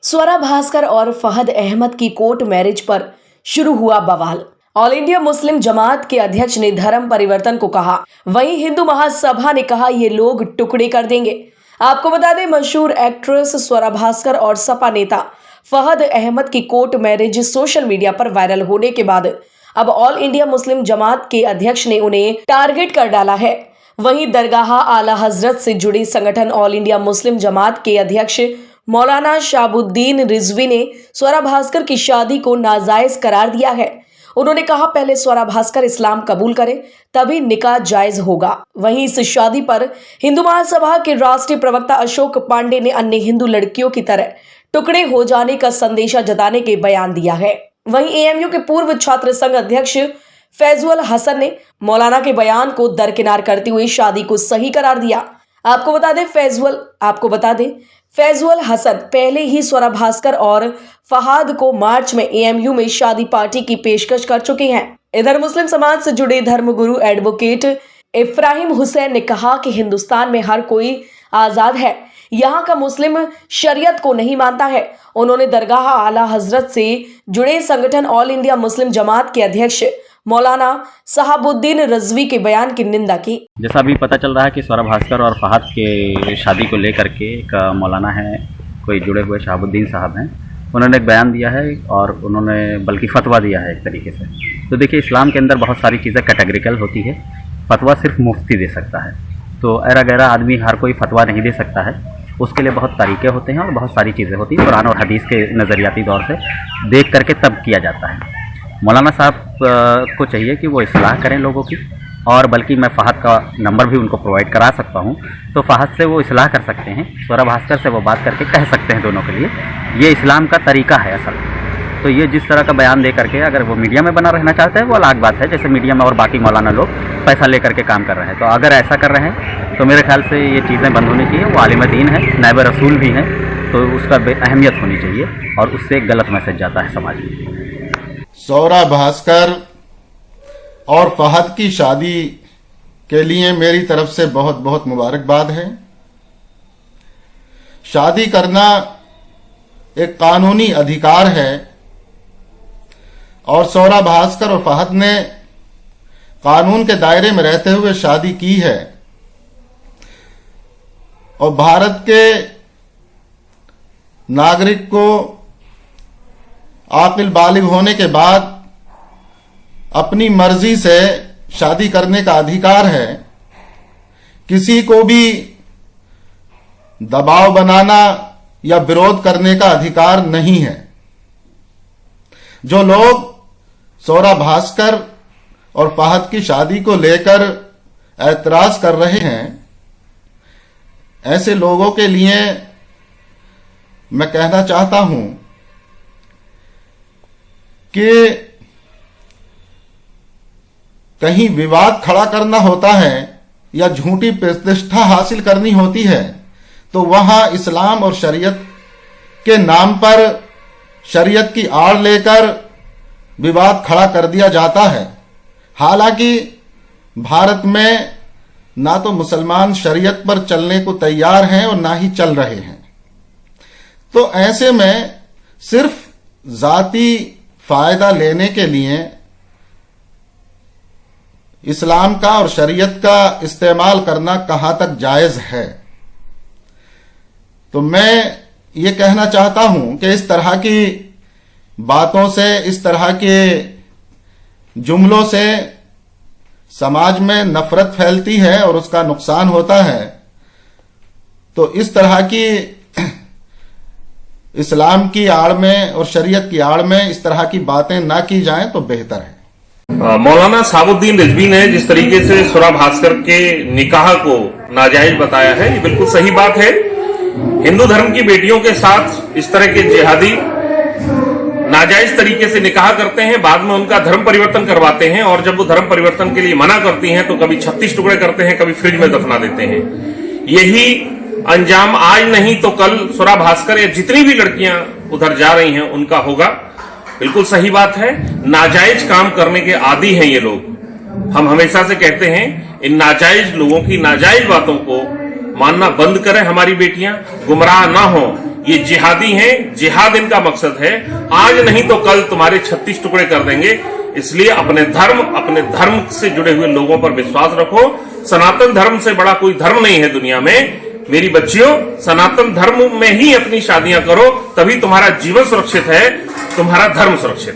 स्वरा भास्कर और फहद अहमद की court marriage पर शुरू हुआ बवाल। ऑल इंडिया मुस्लिम जमात के अध्यक्ष ने धर्म परिवर्तन को कहा, वहीं हिंदू महासभा ने कहा ये लोग टुकड़े कर देंगे। आपको बता दें, मशहूर एक्ट्रेस स्वरा भास्कर और सपा नेता फहद अहमद की कोर्ट मैरिज सोशल मीडिया पर वायरल होने के बाद अब ऑल इंडिया मुस्लिम जमात के अध्यक्ष ने उन्हें टारगेट कर डाला है। वहीं दरगाह आला हजरत से जुड़े संगठन ऑल इंडिया मुस्लिम जमात के अध्यक्ष मौलाना शहाबुद्दीन रिजवी ने स्वरा भास्कर की शादी को नाजायज करार दिया है। उन्होंने कहा, पहले स्वरा भास्कर इस्लाम कबूल करे तभी निकाह जायज होगा। वहीं इस शादी पर हिंदू महासभा के राष्ट्रीय प्रवक्ता अशोक पांडे ने अन्य हिंदू लड़कियों की तरह टुकड़े हो जाने का संदेशा जताने के बयान दिया है। वहीं एएमयू के पूर्व छात्र संघ अध्यक्ष फैजुल हसन ने मौलाना के बयान को दरकिनार करते हुए शादी को सही करार दिया। आपको बता दें फैजुल हसन पहले ही स्वरा भास्कर और फहाद को मार्च में एएमयू में शादी पार्टी की पेशकश कर चुके हैं। इधर मुस्लिम समाज से जुड़े धर्मगुरु एडवोकेट इब्राहिम हुसैन ने कहा कि हिंदुस्तान में हर कोई आजाद है, यहाँ का मुस्लिम शरीयत को नहीं मानता है। उन्होंने दरगाह आला हजरत से जुड़े संगठन ऑल इंडिया मुस्लिम जमात के अध्यक्ष मौलाना शहाबुद्दीन रिजवी के बयान की निंदा की। जैसा अभी पता चल रहा है कि स्वरा भास्कर और फहद के शादी को लेकर के एक मौलाना है, कोई जुड़े हुए शहाबुद्दीन साहब हैं, उन्होंने एक बयान दिया है और उन्होंने बल्कि फतवा दिया है एक तरीके से। तो देखिए, इस्लाम के अंदर बहुत सारी चीज़ें कैटेगरिकल होती है। फतवा सिर्फ मुफ्ती दे सकता है, तो ऐरा गैरा आदमी हर कोई फतवा नहीं दे सकता है। उसके लिए बहुत तरीके होते हैं और बहुत सारी चीज़ें होती हैं। कुरान और हदीस के नज़रियाती दौर से देख करके तब किया जाता है। मौलाना साहब को चाहिए कि वो इस्लाह करें लोगों की, और बल्कि मैं फहद का नंबर भी उनको प्रोवाइड करा सकता हूं, तो फहद से वो इस्लाह कर सकते हैं, स्वरा भास्कर से वो बात करके कह सकते हैं दोनों के लिए। ये इस्लाम का तरीका है असल। तो ये जिस तरह का बयान दे करके अगर वो मीडिया में बना रहना चाहते हैं वो अलग बात है, जैसे मीडिया में और बाकी मौलाना लोग पैसा लेकर के काम कर रहे हैं। तो अगर ऐसा कर रहे हैं तो मेरे ख्याल से ये चीज़ें बंद होनी चाहिए। वो आलिम दीन है, नायब रसूल भी हैं, तो उसका अहमियत होनी चाहिए और उससे एक गलत मैसेज जाता है समाज में। स्वरा भास्कर और फहद की शादी के लिए मेरी तरफ से बहुत बहुत मुबारकबाद है। शादी करना एक कानूनी अधिकार है और स्वरा भास्कर और फहद ने कानून के दायरे में रहते हुए शादी की है और भारत के नागरिक को आकिल बालिग होने के बाद अपनी मर्जी से शादी करने का अधिकार है। किसी को भी दबाव बनाना या विरोध करने का अधिकार नहीं है। जो लोग स्वरा भास्कर और फहद की शादी को लेकर ऐतराज कर रहे हैं, ऐसे लोगों के लिए मैं कहना चाहता हूं कि कहीं विवाद खड़ा करना होता है या झूठी प्रतिष्ठा हासिल करनी होती है तो वहां इस्लाम और शरीयत के नाम पर शरीयत की आड़ लेकर विवाद खड़ा कर दिया जाता है। हालांकि भारत में ना तो मुसलमान शरीयत पर चलने को तैयार हैं और ना ही चल रहे हैं। तो ऐसे में सिर्फ जाती फायदा लेने के लिए इस्लाम का और शरीयत का इस्तेमाल करना कहां तक जायज है। तो मैं ये कहना चाहता हूं कि इस तरह की बातों से, इस तरह के जुमलों से समाज में नफरत फैलती है और उसका नुकसान होता है। तो इस तरह की इस्लाम की आड़ में और शरीयत की आड़ में इस तरह की बातें ना की जाएं तो बेहतर है। मौलाना शहाबुद्दीन रिजवी ने जिस तरीके से स्वरा भास्कर के निकाह को नाजायज बताया है, ये बिल्कुल सही बात है। हिंदू धर्म की बेटियों के साथ इस तरह के जिहादी नाजायज तरीके से निकाह करते हैं, बाद में उनका धर्म परिवर्तन करवाते हैं और जब वो धर्म परिवर्तन के लिए मना करती हैं तो कभी 36 टुकड़े करते हैं, कभी फ्रिज में दफना देते हैं। यही अंजाम आज नहीं तो कल स्वरा भास्कर या जितनी भी लड़कियां उधर जा रही हैं उनका होगा। बिल्कुल सही बात है। नाजायज काम करने के आदी हैं ये लोग। हम हमेशा से कहते हैं इन नाजायज लोगों की नाजायज बातों को मानना बंद करें। हमारी बेटियां गुमराह ना हो, ये जिहादी हैं, जिहाद इनका मकसद है। आज नहीं तो कल तुम्हारे 36 टुकड़े कर देंगे। इसलिए अपने धर्म से जुड़े हुए लोगों पर विश्वास रखो। सनातन धर्म से बड़ा कोई धर्म नहीं है दुनिया में। मेरी बच्चियों, सनातन धर्म में ही अपनी शादियां करो, तभी तुम्हारा जीवन सुरक्षित है, तुम्हारा धर्म सुरक्षित है।